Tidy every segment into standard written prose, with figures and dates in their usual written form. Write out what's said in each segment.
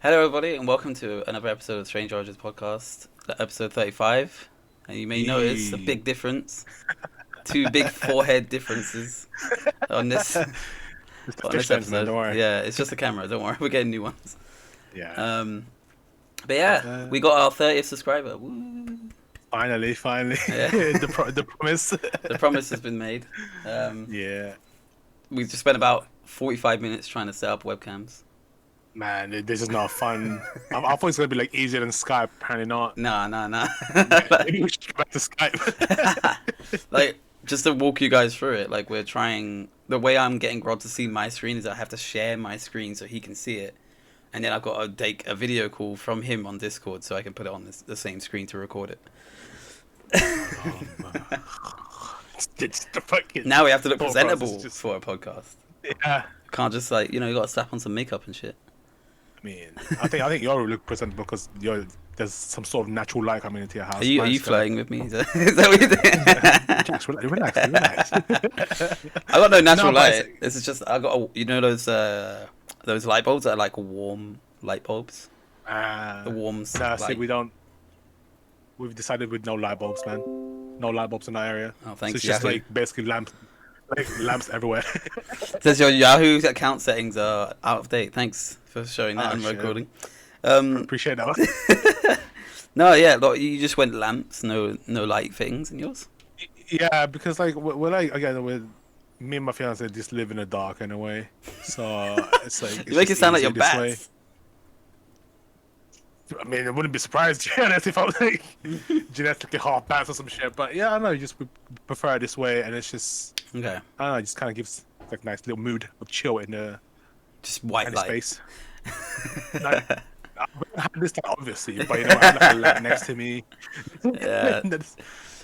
Hello, everybody, and welcome to another episode of Strange Origins podcast, episode 35. And you may notice a Yee. big difference, two big forehead differences on this It's the on fish this lens, man. episode. Don't worry. Yeah, it's just a camera. Don't worry, we're getting new ones. Yeah. Um, but yeah, we got our 30th subscriber. Woo. Finally. Yeah, The promise. the promise has been made. Yeah. We've just spent about 45 minutes trying to set up webcams. Man, this is not fun. I thought it's gonna be like easier than Skype. Apparently not. Nah. Maybe we should go back to Skype. Like, just to walk you guys through it, like, we're trying. The way I'm getting Rod to see my screen is I have to share my screen so he can see it, and then I've got to take a video call from him on Discord so I can put it on the same screen to record it. It's the fucking. Now we have to look thought presentable process just- for a podcast. Yeah. Can't just, like, you got to slap on some makeup and shit. I mean, I think you're look presentable because there's some sort of natural light coming into your house. Are you Mine's flirting with me? Is that what you're doing? Jax, relax. I got no natural No, but light. This is just I got those light bulbs that are like warm light bulbs. The warm Nah, see, light. we've decided with no light bulbs, man. No light bulbs in that area. Oh, So thanks, it's just Yahoo. like basically lamps everywhere. Says your Yahoo account settings are out of date. Thanks for showing that Oh, on shit. recording. Appreciate that. No, yeah, like, you just went lamps, no light fittings in yours. Yeah, because like we're like again with me and my fiance just live in the dark in a way, so it's like You make it sound like you're easier this bats. way. I mean, I wouldn't be surprised if I was like genetically half bats or some shit. But yeah, I know, we prefer it this way, and it's just Okay, I don't know, it just kind of gives like nice little mood of chill in the just white kind light. of space. Like, I don't have this time, obviously, but I have like a light next to me. Yeah. That's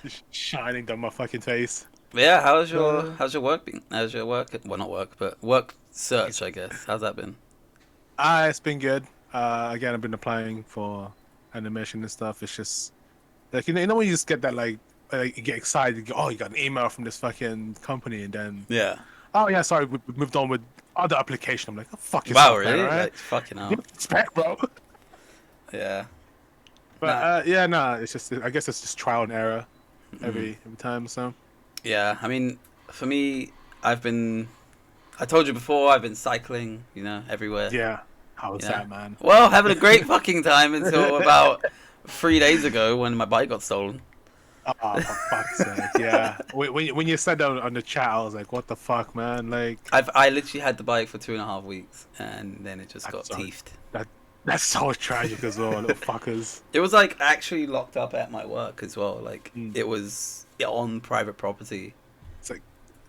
just shining down my fucking face. But yeah, how's your work been? How's your work? Well, not work, but work search, I guess. How's that been? It's been good. Again, I've been applying for animation and stuff. It's just like you know when you just get that like you get excited. You go, oh, you got an email from this fucking company, and then Yeah. oh yeah, sorry, we moved on with other application. I'm like, oh, fuck Wow, yourself, really? man, right? Like, fucking hell. Respect, bro. Yeah. But yeah, no, it's just I guess it's just trial and error every time. So Yeah, I mean, for me, I told you before, I've been cycling, everywhere. yeah, how was Yeah. that, man? Well, having a great fucking time until about 3 days ago when my bike got stolen. Oh, for fuck's sake, yeah. When you said that on the chat, I was like, what the fuck, man? Like, I literally had the bike for 2.5 weeks, and then it just got That's teethed. that's so tragic as well, little fuckers. It was like actually locked up at my work as well. Like Mm. it was on private property. It's like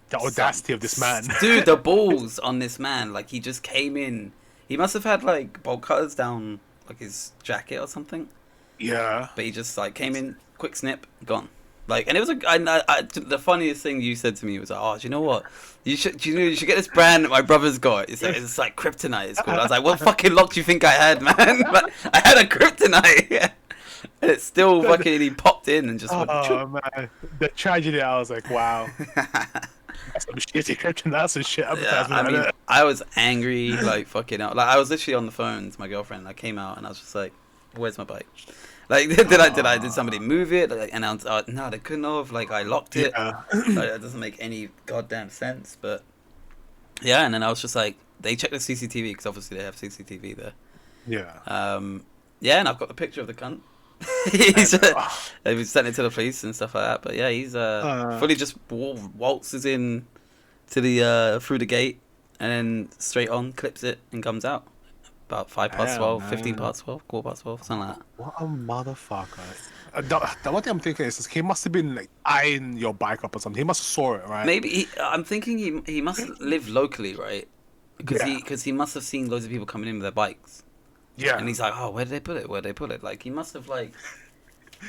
the audacity of this man. Dude, the balls on this man. Like he just came in. He must have had like bolt cutters down like his jacket or something. Yeah. But he just like came in, quick snip, gone. Like, and it was the funniest thing you said to me was like, "Oh, do you know what? You should get this brand that my brother's got. It's like kryptonite. It's called." I was like, "What fucking lock do you think I had, man? But I had a kryptonite." And it's still fucking. He popped in and just. Went, Oh man, the tragedy. I was like, wow. That's some shitty krypton. That's some shit Yeah, advertisement. I mean, I was angry, like fucking out. Like I was literally on the phone to my girlfriend. I came out and I was just like, "Where's my bike? Like, did somebody move it?" Like, and I was, no, they couldn't have. Like, I locked it. Yeah. Like, it doesn't make any goddamn sense. But yeah, and then I was just like, they checked the CCTV because obviously they have CCTV there. Yeah. Yeah, and I've got the picture of the cunt. They've sent it to the police and stuff like that. But yeah, he's fully just waltzes in to the through the gate and then straight on clips it and comes out about 5 past Damn, 12, man. 15 past 12, quarter past 12, something like that. What a motherfucker. The one thing I'm thinking is he must have been like eyeing your bike up or something. He must have saw it, right? Maybe I'm thinking he must live locally, right? Because Yeah. he must have seen loads of people coming in with their bikes. Yeah. And he's like, oh, where did they put it? Where did they put it? Like, he must have, like...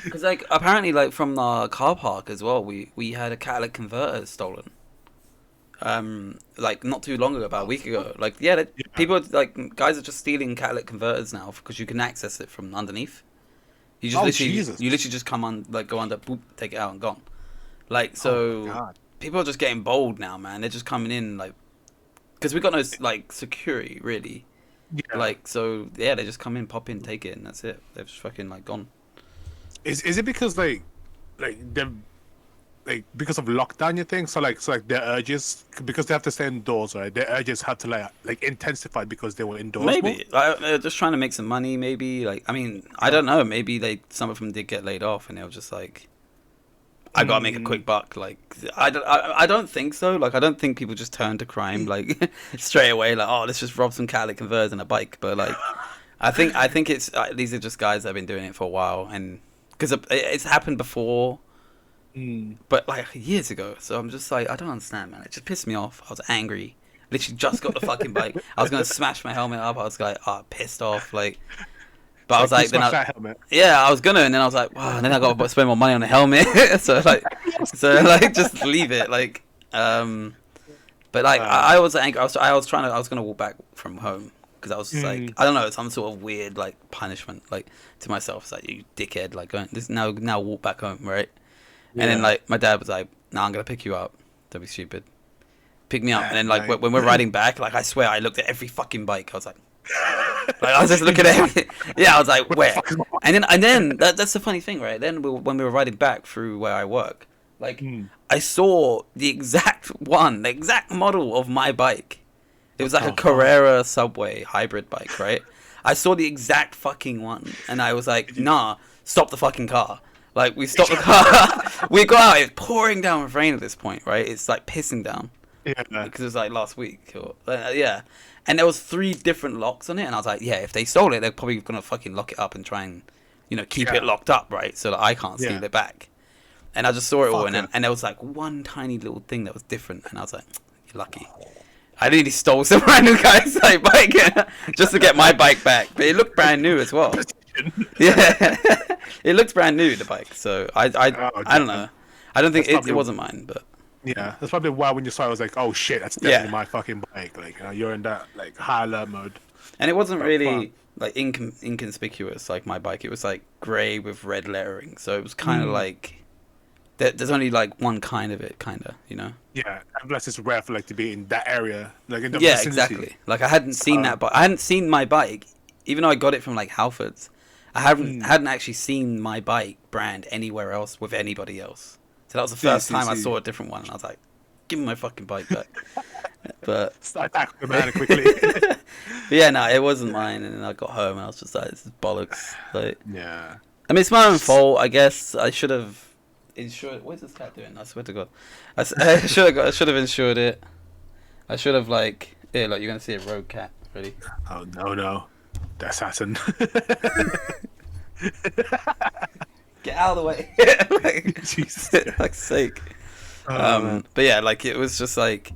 Because, like, apparently, like, from the car park as well, we had a catalytic converter stolen. Like, not too long ago, about a week ago. Like, yeah, people, like, guys are just stealing catalytic converters now because you can access it from underneath. You just Jesus. you literally just come on, like, go under, boop, take it out and gone. Like, Oh so... my God. people are just getting bold now, man. They're just coming in, like... Because we got no, like, security, really. Yeah. Like, so yeah, they just come in, pop in, take it, and that's it. They've just fucking like gone. Is it because they're because of lockdown, you think? So their urges, because they have to stay indoors, right? Their urges had to like intensify because they were indoors more. Maybe like, they're just trying to make some money. Maybe like, I mean, I don't know. Maybe some of them did get laid off, and they were just like, I gotta make a quick buck. Like, I don't think so. Like, I don't think people just turn to crime like straight away. Like, oh, let's just rob some catalytic converters and a bike. But like, I think it's these are just guys that have been doing it for a while, and because it's happened before. But like years ago, so I'm just like, I don't understand, man. It just pissed me off. I was angry. Literally just got the fucking bike. I was gonna smash my helmet up. I was like, pissed off. Like, but I was like, then that helmet. yeah, I was gonna, and then I was like, wow. And then I got to spend more money on the helmet. so like, just leave it. Like, but like, I was angry. I was gonna walk back from home because I was just like, I don't know, some sort of weird like punishment, like to myself. It's like, you dickhead, like going this now walk back home, right? And then like my dad was like, "No, I'm gonna pick you up. Don't be stupid. Pick me up." And then like when we're riding back, like I swear I looked at every fucking bike. I was like I was just looking at every. Yeah, I was like, where? And then that's the funny thing, right? Then when we were riding back through where I work, like I saw the exact model of my bike. It was like a Carrera Subway hybrid bike, right? I saw the exact fucking one, and I was like, nah, stop the fucking car. Like, we stopped the car. We got out. It's pouring down with rain at this point, right? It's like pissing down. Yeah. Because it was like last week. Yeah. And there was 3 different locks on it, and I was like, yeah, if they stole it, they're probably gonna fucking lock it up and try and, keep it locked up, right? So that I can't steal it back. And I just saw it all, and there was like one tiny little thing that was different, and I was like, you're lucky. I nearly stole some random guy's like bike just to get my bike back, but it looked brand new as well. Yeah, it looked brand new, the bike. So I don't know. I don't think it wasn't mine, but yeah, that's probably why when you saw it, I was like, oh shit, that's definitely my fucking bike. Like, you're in that like high alert mode. And it wasn't really like inconspicuous like my bike. It was like grey with red lettering, so it was kind of like there's only like one kind of it, Yeah, unless it's rare for like to be in that area, like in the yeah, vicinity. exactly. Like I hadn't seen that, but I hadn't seen my bike, even though I got it from like Halfords. I hadn't actually seen my bike brand anywhere else with anybody else. So that was the first time I saw a different one, and I was like, "Give me my fucking bike back." But start tackling the man quickly. But yeah, no, it wasn't mine, and then I got home and I was just like, "This is bollocks." Like, yeah. I mean, it's my own fault, I guess. I should have insured. What's this cat doing? I swear to God, I should have insured it. I should have like, yeah, like you're gonna see a rogue cat. Ready? Oh no, the assassin. Get out of the way. Like, Jesus. Like sake. But yeah, like it was just like,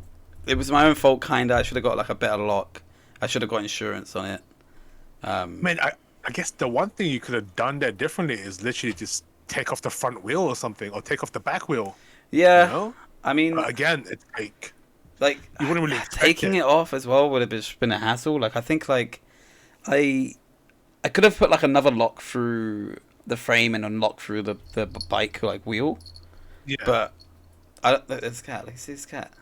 it was my own fault, kinda. I should have got like a better lock. I should have got insurance on it. Man, I guess the one thing you could have done there differently is literally just take off the front wheel or something, or take off the back wheel. Yeah, I mean, but again, it's like you wouldn't really taking it off as well would have just been a hassle. Like I think like I could have put like another lock through the frame and unlock through the bike like wheel. Yeah. But I don't. This cat. Like, see this cat.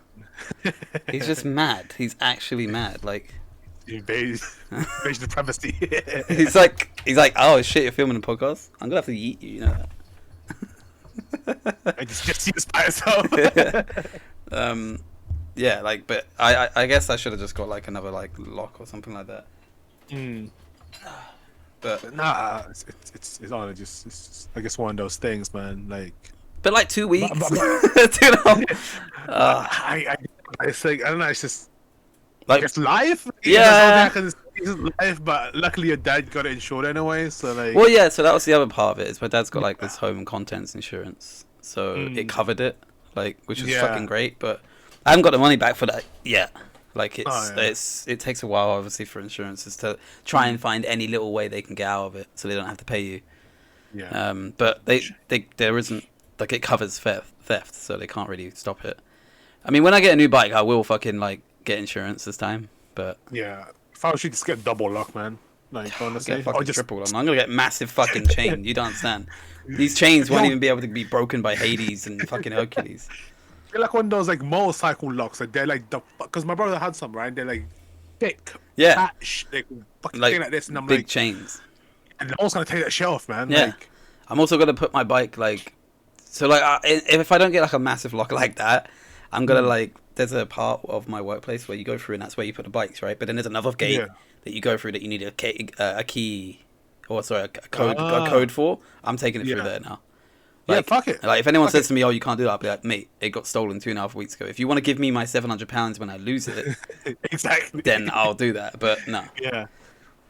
He's just mad. He's actually mad. Like, invasion of privacy. he's like, oh shit, you're filming a podcast. I'm gonna have to eat you. You know that. I just see this by itself. Yeah, like, but I guess I should have just got like another like lock or something like that. But nah, it's honestly just it's I guess one of those things, man. Like, but like 2 weeks. It's like, I don't know. It's just like it's life. Yeah. It's life, but luckily your dad got it insured anyway. So like. Well, yeah. So that was the other part of it. Is my dad's got like this home and contents insurance, so it covered it, like, which was fucking great. But I haven't got the money back for that yet. Like it takes a while, obviously, for insurances to try and find any little way they can get out of it, so they don't have to pay you. Yeah. But there isn't, like, it covers theft, so they can't really stop it. I mean, when I get a new bike, I will fucking like get insurance this time. But yeah, if I was you, just get double lock, man. Like, honestly, get fucking triple lock. I'm gonna get massive fucking chain. You don't understand. These chains won't even be able to be broken by Hades and fucking Hercules. They're like one of those like motorcycle locks. Like they're like because my brother had some, right? They're like thick, Yeah. fat, like fucking Like thing like this, and I'm big like, chains. and no one's gonna take that shit off, man. Yeah. Like, I'm also gonna put my bike like, so like if I don't get like a massive lock like that, I'm gonna like, there's a part of my workplace where you go through and that's where you put the bikes, right? But then there's another gate yeah. that you go through that you need a key, or sorry, a Ah, code for. I'm taking it through yeah. there now. Yeah, Like, fuck it. like if anyone Fuck says it. to me, "Oh, you can't do that," I'll be like, "Mate, it got stolen 2.5 weeks ago. If you want to give me my £700 when I lose it, Exactly. then I'll do that." But no. Yeah.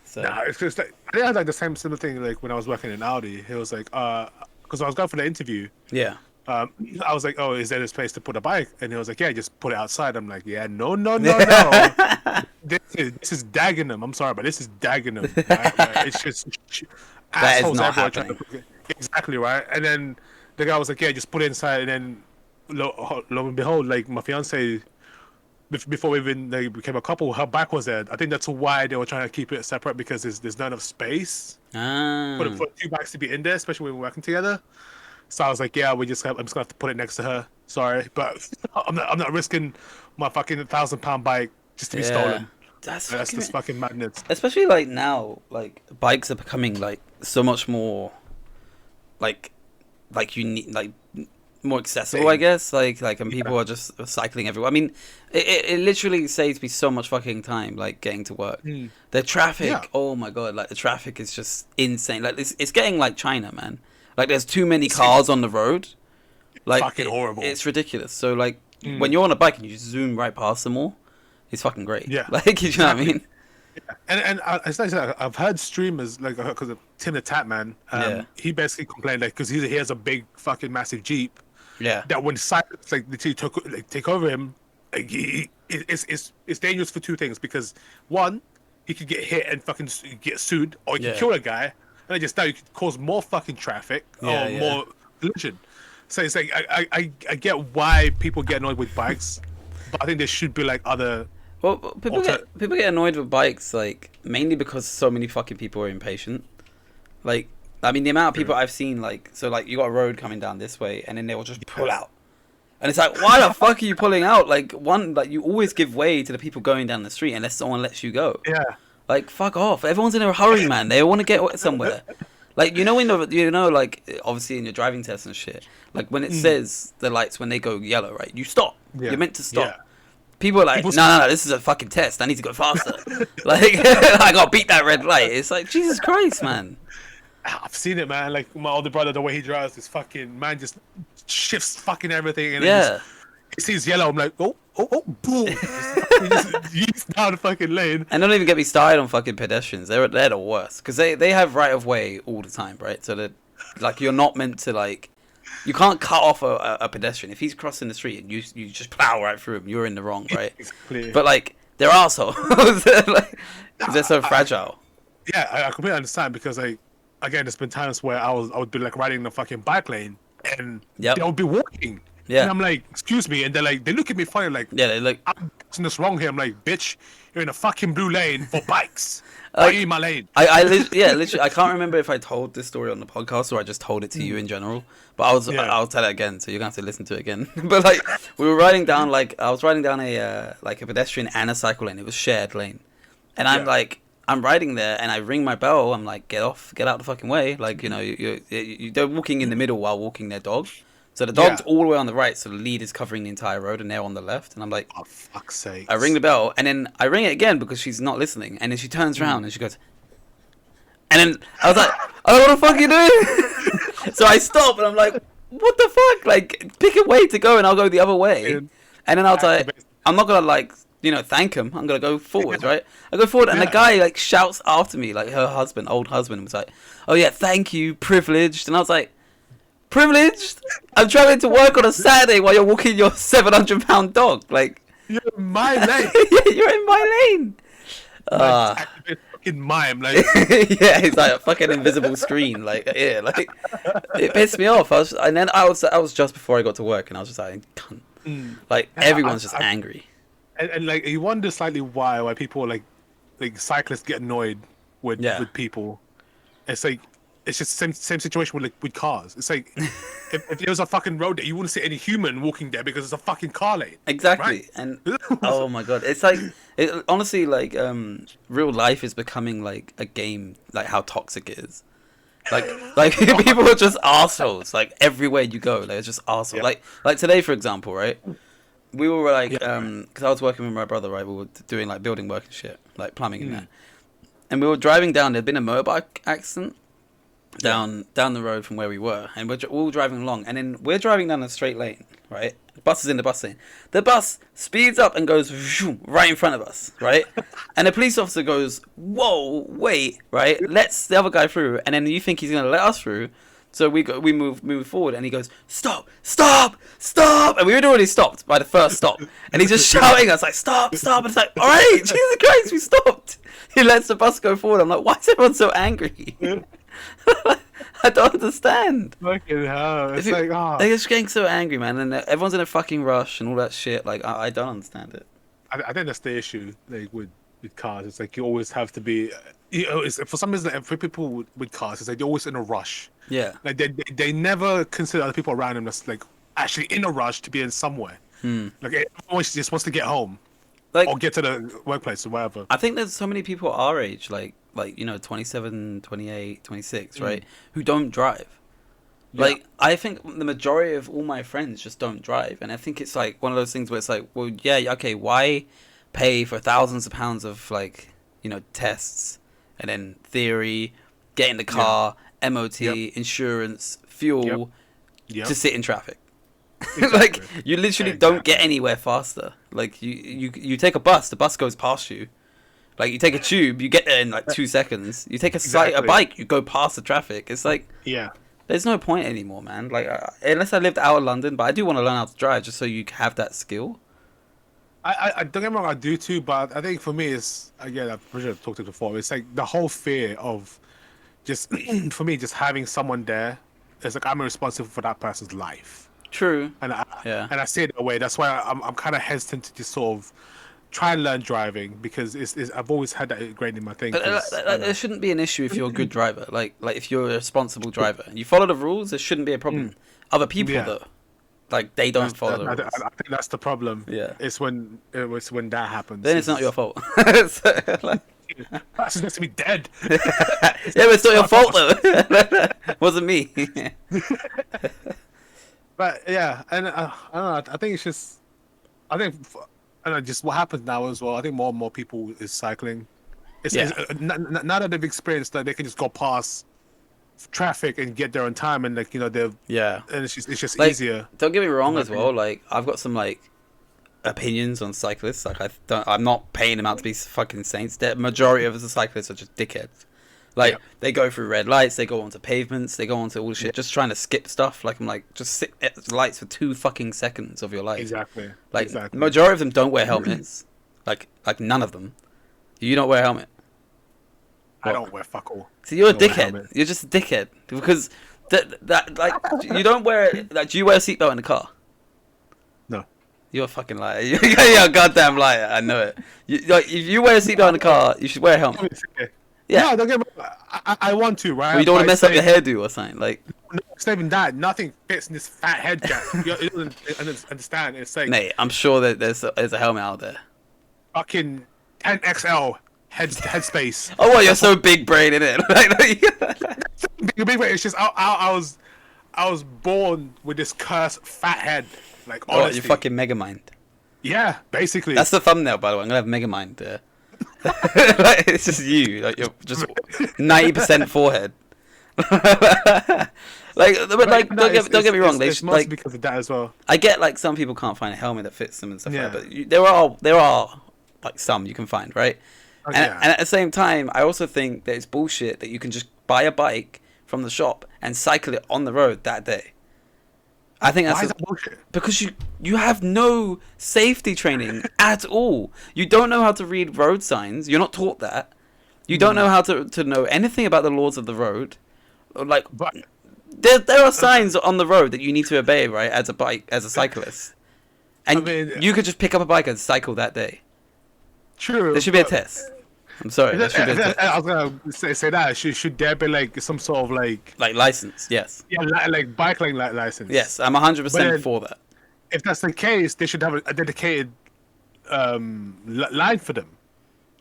So Nah, it's just like I had like the similar thing like when I was working in Audi. He was like, because I was going for the interview. yeah, I was like, oh, is there this place to put a bike? And he was like, yeah, just put it outside. I'm like, yeah, no. This is Dagenham. I'm sorry, but this is Dagenham. Right? Like, it's just that is assholes not everywhere trying to happening. exactly right. And then the guy was like, yeah, just put it inside. And then lo and behold, like my fiance, before we even like, became a couple, her bike was there. I think that's why they were trying to keep it separate because there's not enough space Ah, for two bikes to be in there, especially when we're working together. So I was like, yeah, I'm just gonna have to put it next to her. Sorry, but I'm not risking my fucking £1,000 bike just to be yeah. stolen. That's That's fucking, just fucking madness. especially like now, like bikes are becoming like so much more, like, you need like more accessible, I guess. Like, and people are just cycling everywhere. I mean, it literally saves me so much fucking time, like getting to work. The traffic, Yeah. oh my god, like the traffic is just insane. Like it's getting like China, man. Like there's too many cars on the road. Like Fucking horrible. It's ridiculous. So like when you're on a bike and you zoom right past them all, it's fucking great. Yeah. Like you know what I mean? And it's like I said, I've heard streamers like because of Tim the Tap Man. Yeah. He basically complained like because he has a big fucking massive Jeep Yeah. that when cyclists like literally take over him, like, it's dangerous for two things because one, he could get hit and fucking get sued, or he Yeah. could kill a guy, and I just now you could cause more fucking traffic Yeah, or yeah. more collision. So it's like I get why people get annoyed with bikes, but I think there should be like other. Well, people get annoyed with bikes like mainly because so many fucking people are impatient. Like, I mean, the amount of people I've seen, like, so like you got a road coming down this way, and then they will just pull out, and it's like, why the fuck are you pulling out? Like, like you always give way to the people going down the street unless someone lets you go. Yeah. Like, fuck off! Everyone's in a hurry, man. They want to get somewhere. Like, you know, like obviously in your driving test and shit, like when it says the lights when they go yellow, right? You stop. Yeah. You're meant to stop. Yeah. People are like, no, this is a fucking test. I need to go faster. Like, I gotta beat that red light. It's like, Jesus Christ, man. I've seen it, man. Like my older brother, the way he drives, this fucking man just shifts fucking everything, and Yeah. he sees yellow. I'm like, oh, boom! just yeets down the fucking lane. And don't even get me started on fucking pedestrians. They're the worst because they have right of way all the time, right? So that like you're not meant to like. You can't cut off a pedestrian. If he's crossing the street and you just plow right through him, you're in the wrong, right? Exactly. But like, they're assholes. Like, 'cause they're so fragile. Yeah, I completely understand because like again, there's been times where I would be like riding the fucking bike lane and Yep. they would be walking. Yeah. And I'm like, excuse me, and they look at me funny like, Yeah, they look. I'm doing this wrong here. I'm like, bitch, you're in a fucking blue lane for bikes. Why are you in my lane? Literally, I can't remember if I told this story on the podcast or I just told it to you in general. But I'll tell it again, so you're gonna have to listen to it again. But like, we were riding down, like I was riding down a like a pedestrian and a cycle lane. It was shared lane, and I'm like, I'm riding there, and I ring my bell. I'm like, get out the fucking way. Like, you know, they're walking in the middle while walking their dog. So the dog's all the way on the right, so the lead is covering the entire road, and they're on the left. And I'm like, oh fuck's sake! I ring the bell, and then I ring it again because she's not listening, and then she turns around and she goes, and then I was like, oh, what the fuck are you doing? So I stop, and I'm like, what the fuck? Like, pick a way to go, and I'll go the other way. And then I was like, I'm not gonna like, you know, thank him. I'm gonna go forwards, right? I go forward, and the guy like shouts after me, like her husband, old husband, was like, oh yeah, thank you, privileged. And I was like, privileged? I'm traveling to work on a Saturday while you're walking your £700 dog. Like, You're in my lane. yeah, you're in my lane. Fucking mime, like Yeah, it's like a fucking invisible screen. Like, yeah, like it pissed me off. I was just before I got to work, and I was just like, cunt. Like everyone's just angry. and like you wonder slightly why people like cyclists get annoyed with people. It's like it's just same situation with with cars. It's like if there was a fucking road there, you wouldn't see any human walking there because it's a fucking car lane. Exactly. Right? And oh my god, it's like honestly like real life is becoming like a game, like how toxic it is. Like people are just assholes. Like everywhere you go, like it's just assholes. Yeah. Like today, for example, right? We were like, Yeah. because I was working with my brother, right? We were doing like building work and shit, like plumbing and that. And we were driving down. There'd been a motorbike accident down the road from where we were, and we're all driving along. And then we're driving down a straight lane, right? The bus is in the bus lane. The bus speeds up and goes vroom, right in front of us, right? And the police officer goes, "Whoa, wait!" Right? Lets the other guy through, and then you think he's gonna let us through. So we move forward, and he goes, "Stop! Stop! Stop!" And we had already stopped by the first stop, and he's just shouting at us like, "Stop! Stop!" And it's like, "All right, Jesus Christ, we stopped." He lets the bus go forward. I'm like, "Why is everyone so angry?" I don't understand. Fucking hell! It's like, They're just getting so angry, man, and everyone's in a fucking rush and all that shit. Like, I don't understand it. I think that's the issue, like with cars. It's like you always have to be, it's, for some reason, for people with cars, it's like they're always in a rush. Yeah. Like they never consider other people around them that's like actually in a rush to be in somewhere. Like everyone just wants to get home, Like, or get to the workplace or whatever. I think there's so many people our age, like 27, 28, 26, right, who don't drive. Yeah. Like, I think the majority of all my friends just don't drive, and I think it's like one of those things where it's like, well, yeah, okay, why pay for thousands of pounds of like, tests and then theory, get in the car, MOT, insurance, fuel, to sit in traffic? Exactly. Like, you literally don't get anywhere faster. Like, you take a bus, the bus goes past you. Like, you take a tube, you get there in like 2 seconds. You take a bike, you go past the traffic. It's like, there's no point anymore, man. Like, unless I lived out of London, but I do want to learn how to drive just so you have that skill. I don't get me wrong, I do too, but I think for me it's, again, I've talked to it before. It's like the whole fear of just for me just having someone there. It's like I'm responsible for that person's life. True. And I say it that way. That's why I'm kind of hesitant to just sort of try and learn driving, because I've always had that ingrained in my thing. But there shouldn't be an issue if you're a good driver. Like if you're a responsible driver and you follow the rules, there shouldn't be a problem. Other people though, like they don't follow the rules. I think that's the problem. Yeah, it's when that happens. Then it's not your fault. So, like, that's supposed to be dead. Yeah, but it's not your fault though. Wasn't me. But yeah, and I don't know. I think it's just, just what happens now as well. I think more and more people is cycling. It's now that they've experienced that they can just go past traffic and get there on time, and like they're and it's just like, easier. Don't get me wrong as well. Like I've got some like opinions on cyclists. Like I'm not paying them out to be fucking saints. The majority of the cyclists are just dickheads. Like they go through red lights, they go onto pavements, they go onto all the shit, just trying to skip stuff. Like I'm like, just sit at the lights for 2 fucking seconds of your life. Exactly. Like the majority of them don't wear helmets. like none of them. You don't wear a helmet. I don't wear fuck all. So you're a dickhead. You're just a dickhead because that like you don't wear it. Like, do you wear a seatbelt in the car? No. You're a fucking liar. You're a goddamn liar. I know it. If you wear a seatbelt in the car, you should wear a helmet. Yeah. No, don't get me wrong. I want to, right? Well, you don't want to mess up your hairdo or something. Like, no, it's not even that. Nothing fits in this fat head gap. You don't understand. It's like, mate, I'm sure that there's a helmet out there. Fucking 10XL headspace. Oh, what? You're so big brain in it. Big brain. It's just I was born with this cursed fat head. Like, honestly. You fucking Megamind. Yeah, basically. That's the thumbnail, by the way. I'm gonna have Megamind there. Like, it's just you. Like, you're just 90% forehead. Don't get me wrong. It's mostly because of that as well. I get like some people can't find a helmet that fits them and stuff like that. But there are like some you can find, right? And at the same time, I also think that it's bullshit that you can just buy a bike from the shop and cycle it on the road that day. I think that's bullshit. Because you have no safety training at all. You don't know how to read road signs. You're not taught that. You don't know how to know anything about the laws of the road. Like, there are signs on the road that you need to obey, right? As a cyclist, and you could just pick up a bike and cycle that day. True. There should be a test. I'm sorry. That should be I was gonna say that. Should there be like some sort of like license. Yes. yeah, like bike lane license? Yes, I'm 100% then- for that. If that's the case, they should have a dedicated line for them,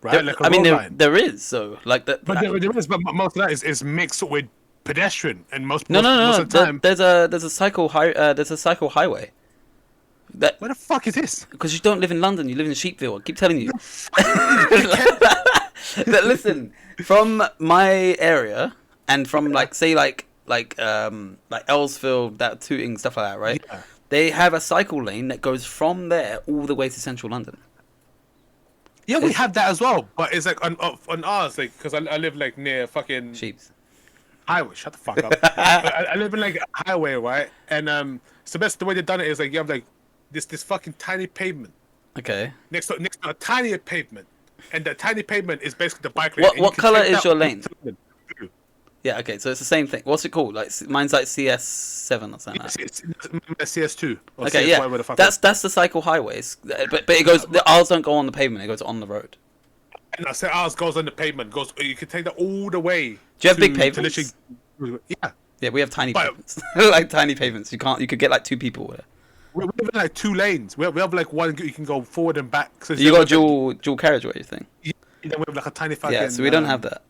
right? Like a I mean, road line. there is so like that. But there is, but most of that is mixed with pedestrian, and most No, most of the time. There's a cycle highway. That Where the fuck is this? because you don't live in London, you live in Sheepville. I keep telling you. That listen, from my area and from like say like Earlsfield, that Tooting stuff like that, right? Yeah. They have a cycle lane that goes from there all the way to central London. Yeah, we have that as well, but it's like on ours, like because I live like near fucking Sheeps. highway. Shut the fuck up. I live in like a highway, right? And so best the way they've done it is like you have like this fucking tiny pavement Okay. next to a tiny pavement, and the tiny pavement is basically the bike lane. What color is your lane? Blue. Yeah. Okay. So it's the same thing. What's it called? Like mine's like CS7 or something. Like that. It's CS2. Or Okay, CS, yeah, whatever the fuck that's the cycle highways, but it goes. The ours don't go on the pavement; it goes on the road. And I say ours goes on the pavement. Goes. You can take that all the way. Do you have to- big to pavements? literally- Yeah. Yeah, we have tiny But- pavements, like tiny pavements. You can't. You could get like 2 people with it. We have like 2 lanes. We have like one you can go forward and back. So You got dual carriageway thing. Yeah, then we have like a tiny fucking. Yeah, so we don't have that.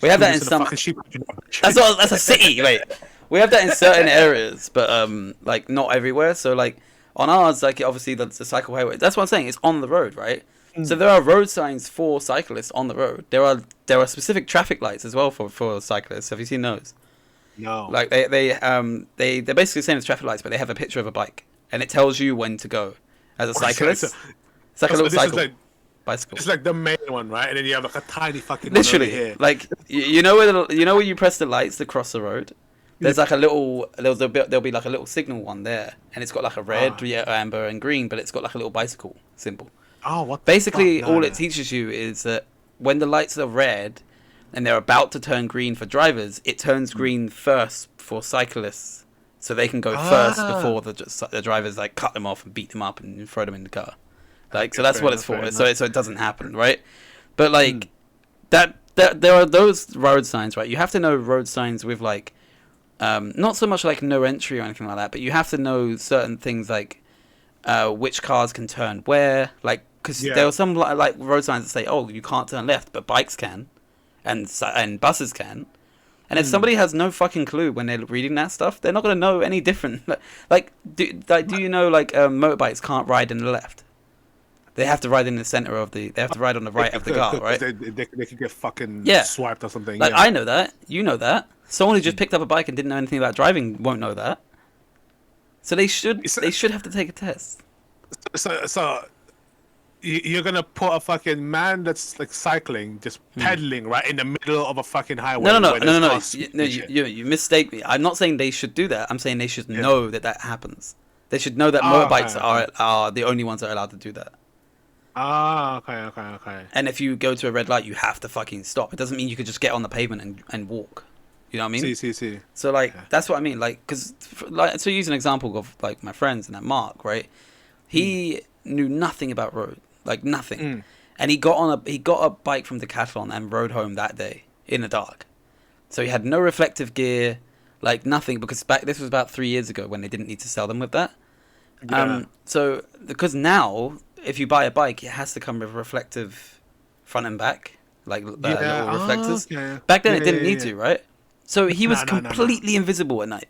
We have that in some. That's a city. Wait, we have that in certain areas, but like not everywhere. So like on ours, like obviously that's the cycle highway. That's what I'm saying. It's on the road, right? So there are road signs for cyclists on the road. There are specific traffic lights as well for cyclists. Have you seen those? No. Like they're basically the same as traffic lights, but they have a picture of a bike and it tells you when to go as a cyclist. It's like a little this cycle is like bicycle. it's like the main one, right? And then you have like a tiny fucking Literally, one over here. like you know where you press the lights to cross the road. There's like a little there'll be like a little signal one there, and it's got like a red, amber, and green, but it's got like a little bicycle symbol. Oh, what? Basically, the fuck? all No, it teaches you is that when the lights are red and they're about to turn green for drivers, it turns green first for cyclists, so they can go first before the drivers like cut them off and beat them up and throw them in the car. Like, so that's what it's for. So it doesn't happen, right? But like that there are those road signs, right? You have to know road signs with like not so much like no entry or anything like that, but you have to know certain things like which cars can turn where, like, because there are some like road signs that say, oh, you can't turn left, but bikes can, and buses can. And if somebody has no fucking clue when they're reading that stuff, they're not gonna know any different. Do you know like motorbikes can't ride in the left? They have to ride in the center of the. They have to ride on the right of the car, right? They could get fucking Yeah. swiped or something. Like yeah. I know that, you know that. Someone who just picked up a bike and didn't know anything about driving won't know that. So they should have to take a test. So you're gonna put a fucking man that's like cycling, just pedaling right in the middle of a fucking highway. No. where there's cars You mistake me. I'm not saying they should do that. I'm saying they should know that happens. They should know that motorbikes are the only ones that are allowed to do that. Ah, okay. And if you go to a red light, you have to fucking stop. It doesn't mean you could just get on the pavement and walk. You know what I mean? See. So like that's what I mean. Like because like to use an example of like my friends and that Mark, right? He knew nothing about road, like nothing, and he got a bike from Decathlon and rode home that day in the dark. So he had no reflective gear, like nothing, because this was about 3 years ago when they didn't need to sell them with that. Yeah. So because now if you buy a bike, it has to come with reflective front and back, like little reflectors. Okay. Back then it didn't need to, right? So he was No. completely invisible at night.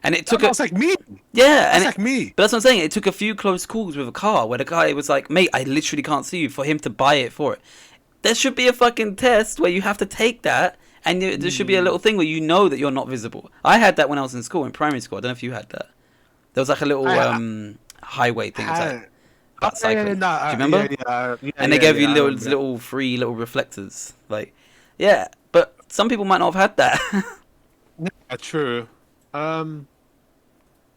And it took That's like me. yeah, and That's like me. But that's what I'm saying. It took a few close calls with a car where the guy was like, "Mate, I literally can't see you," for him to buy it for it. There should be a fucking test where you have to take that, and there should be a little thing where you know that you're not visible. I had that when I was in school, in primary school. I don't know if you had that. There was like a little highway thing. It's like about cycling. Do you remember? And they gave you little free little reflectors. Like, yeah, but some people might not have had that. True.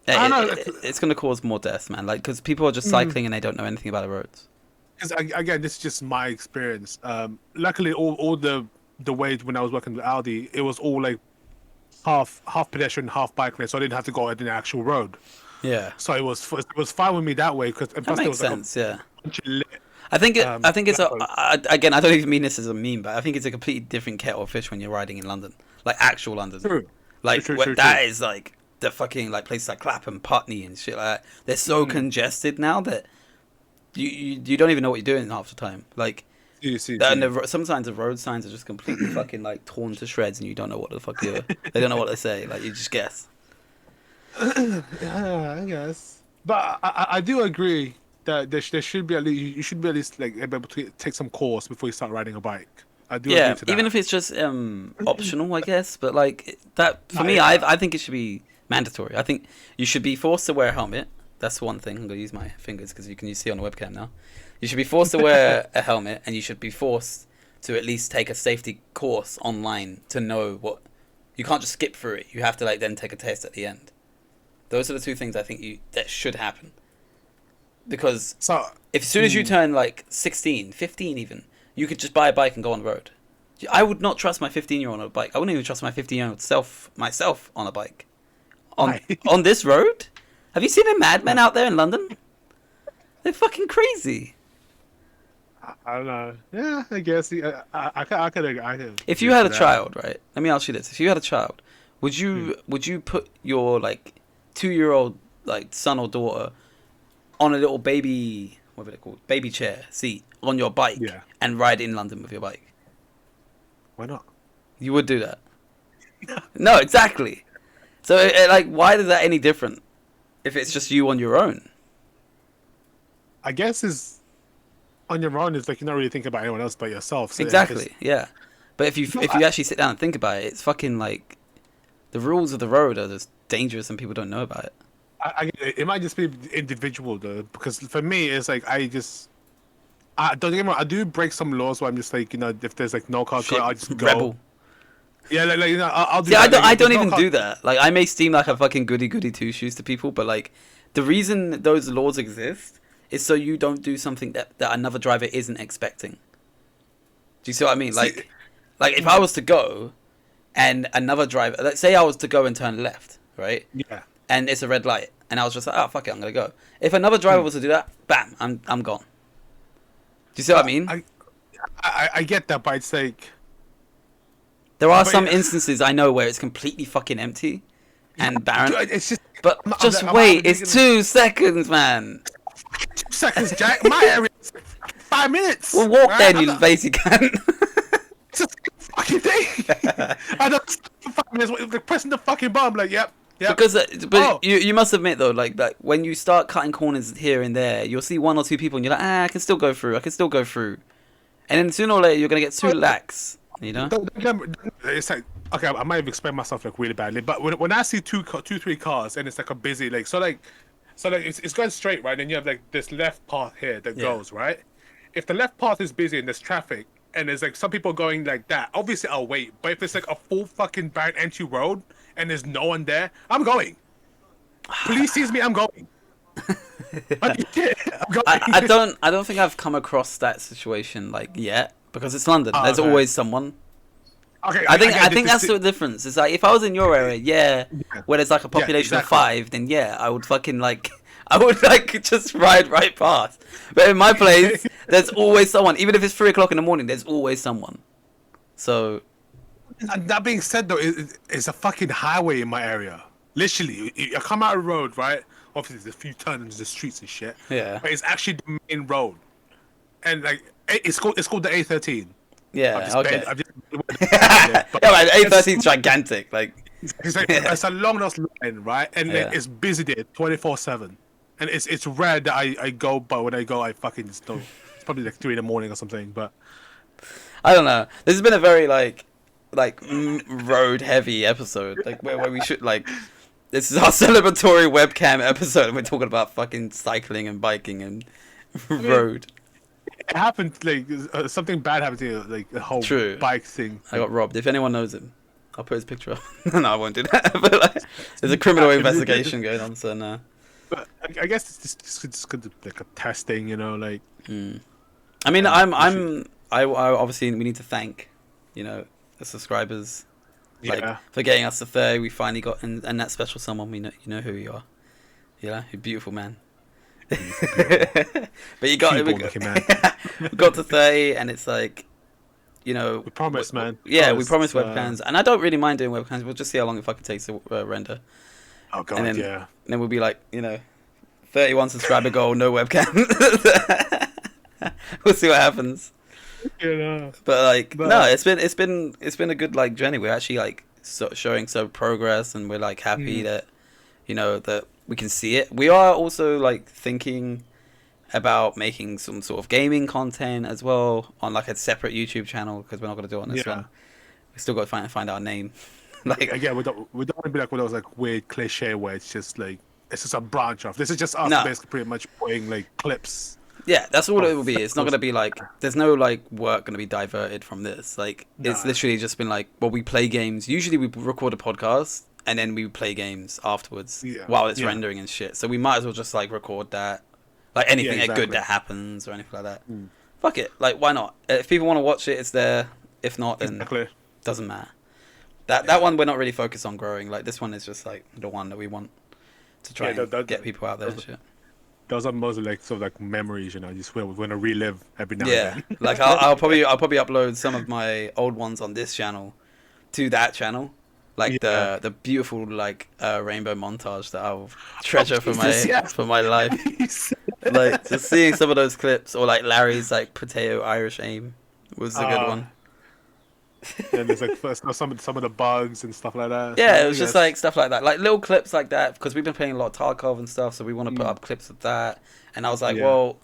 It's going to cause more deaths, man. Like, because people are just cycling and they don't know anything about the roads. Because again, this is just my experience. Luckily, all the ways when I was working with Audi, it was all like half pedestrian, half bike lane, so I didn't have to go in the actual road. Yeah, So it was fine with me that way. Because that makes sense. Yeah. I think I think it's Black Road. again. I don't even mean this as a meme, but I think it's a completely different kettle of fish when you're riding in London, like actual London. True. Like True. that is like the fucking like places like Clapham, Putney, and shit like that. They're so congested now that you don't even know what you're doing half the time. Like sometimes the road signs are just completely fucking like torn to shreds, and you don't know what the fuck they don't know what they say. Like you just guess. Yeah, I guess. But I do agree that there should be at least you should be at least like able to take some course before you start riding a bike. I do Yeah, agree to that. even if it's just optional, I guess. But like that for me, I think it should be mandatory. I think you should be forced to wear a helmet. That's one thing. I'm gonna use my fingers because you can see on the webcam now. You should be forced to wear a helmet, and you should be forced to at least take a safety course online to know what. You can't just skip through it. You have to like then take a test at the end. Those are the two things I think that should happen. Because if as soon as you turn like 16, 15 even, you could just buy a bike and go on the road. I would not trust my 15-year-old on a bike. I wouldn't even trust my 15-year-old myself on a bike. On this road? Have you seen the madmen out there in London? They're fucking crazy. I don't know. Yeah, I guess. I could. If you had a child, right? Let me ask you this: if you had a child, would you put your like 2-year-old like son or daughter on a little baby, what are they called, baby chair seat on your bike and ride in London with your bike? Why not? You would do that? No, exactly. So like, why is that any different if it's just you on your own? I guess is on your own is like you're not really thinking about anyone else but yourself. So exactly. Yeah. But if you actually sit down and think about it, it's fucking like the rules of the road are just dangerous and people don't know about it. It might just be individual though, because for me it's like I don't get me wrong, I do break some laws where I'm just like, you know, if there's like no car, I just go. Rebel. Yeah, like you know, I'll do. See, that. I don't even do that. Like I may seem like a fucking goody two shoes to people, but like the reason those laws exist is so you don't do something that another driver isn't expecting. Do you see what I mean? Like if I was to go and another driver, let's say I was to go and turn left, right? Yeah. And it's a red light, and I was just like, oh fuck it, I'm gonna go. If another driver was to do that, bam, I'm gone. Do you see what I mean? I get that, but it's like there are some instances I know where it's completely fucking empty and barren. It's just, but just wait, it's 2 seconds, man. 2 seconds, Jack. My area is 5 minutes. We'll walk there, and you basically can. It's a fucking day. I don't for 5 minutes pressing the fucking button. Like, yep. Because, you must admit though, like when you start cutting corners here and there, you'll see 1 or 2 people, and you're like, I can still go through. And then sooner or later, you're gonna get too lax. You know. It's like, okay, I might have explained myself like really badly, but when I see 3 cars and it's like a busy like so it's going straight, right? And you have like this left path here that goes right. If the left path is busy and there's traffic and there's like some people going like that, obviously I'll wait. But if it's like a full fucking bad entry road and there's no one there, I'm going. Police sees me, I'm going. I'm going. I don't think I've come across that situation like yet because it's London. There's always someone. Okay, I think that's the difference. It's like if I was in your area, where there's like a population of 5, then I would fucking like just ride right past. But in my place, there's always someone. Even if it's 3 o'clock in the morning, there's always someone. So, and that being said, though, it's a fucking highway in my area. Literally, you come out of the road, right? Obviously, there's a few turns into the streets and shit. Yeah. But it's actually the main road, and like it's called the A13. Yeah. Okay. Yeah, man, A13 is gigantic. Like, it's along those line, right? And it's busy there 24/7. And it's rare that I go, but when I go, I fucking just don't. It's probably like 3 in the morning or something. But I don't know. This has been a very like road heavy episode. Like where we should like. This is our celebratory webcam episode, and we're talking about fucking cycling and biking and road. It happened like something bad happened to you, like the whole bike thing. I got robbed. If anyone knows him, I'll put his picture up. No, I won't do that. But like, there's a criminal investigation going on, so no. But I guess it's just good to, like a testing, you know, like. I mean, I obviously we need to thank, you know, the subscribers, like for getting us to 30. We finally got and that special someone we know, you know who you are, you're a beautiful man. He's a beautiful, But you got looking man. we got to 30, and it's like, you know, We promised, man. Yeah, we promised Promised, webcams, and I don't really mind doing webcams. We'll just see how long it fucking takes to render, Oh god, and then yeah. then we'll be like, 31 subscriber goal, no webcam. We'll see what happens. But like, no, it's been a good like journey. We're actually like showing some progress, and we're like happy that that we can see it. We are also like thinking about making some sort of gaming content as well on like a separate YouTube channel, because we're not going to do it on this one. We still got to find our name. Like, again, we don't want to be like one of those like weird cliche where it's just a branch off. This is just us basically pretty much putting like clips. Yeah, that's all it will be. It's not going to be like, there's no like work going to be diverted from this. Like, it's literally just been like, well, we play games. Usually we record a podcast and then we play games afterwards while it's rendering and shit. So we might as well just like record that. Like anything good that happens or anything like that. Fuck it. Like, why not? If people want to watch it, it's there. If not, then doesn't matter. That one we're not really focused on growing. Like, this one is just like the one that we want to try and get people out there and shit. Those are mostly like sort of like memories, just we want to relive every now and then. Like I'll probably upload some of my old ones on this channel to that channel. Like the beautiful like rainbow montage that I'll treasure for my life. Like, just seeing some of those clips, or like Larry's like potato Irish aim was a good one. And there's like some of the bugs and stuff like that. Yeah, it was just like stuff like that, like little clips like that, because we've been playing a lot of Tarkov and stuff, so we want to put up clips of that. And I was like, well,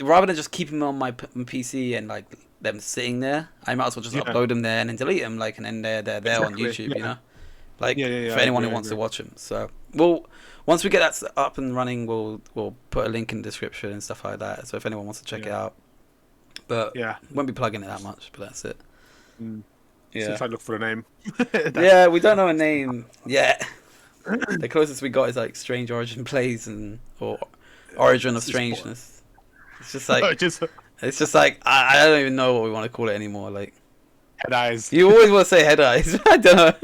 rather than just keeping them on my PC and like them sitting there, I might as well just upload them there and then delete them, like, and then they're there on YouTube, like for anyone who wants to watch them. So once we get that up and running, we'll put a link in the description and stuff like that. So if anyone wants to check it out, but won't be plugging it that much. But that's it. Since I look for a name. Yeah, we don't know a name yet. The closest we got is like Strange Origin Plays or Origin of Strangeness. It's just like it's just like I don't even know what we want to call it anymore. Like, Head Eyes. You always want to say Head Eyes. I don't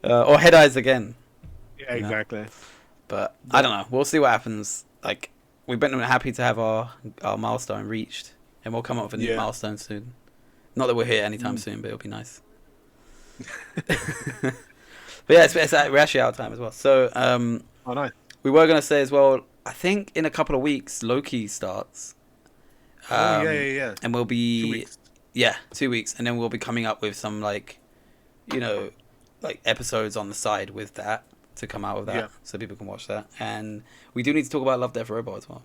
know. Or Head Eyes again. Yeah, exactly. But I don't know. We'll see what happens. Like, we've been happy to have our milestone reached, and we'll come up with a new milestone soon. Not that we're here anytime soon, but it'll be nice. But yeah, we're actually out of time as well. So nice. We were gonna say as well, I think in a couple of weeks Loki starts. And we'll be 2 weeks. 2 weeks, and then we'll be coming up with some like episodes on the side with that to come out of that, so people can watch that. And we do need to talk about Love, Death, Robot as well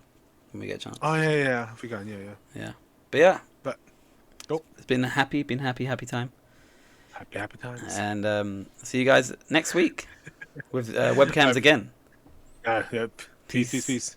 when we get a chance. Oh yeah. I forgot. Yeah. But yeah. Cool. It's been happy time. Happy times. And see you guys next week with webcams again. Yep. Peace.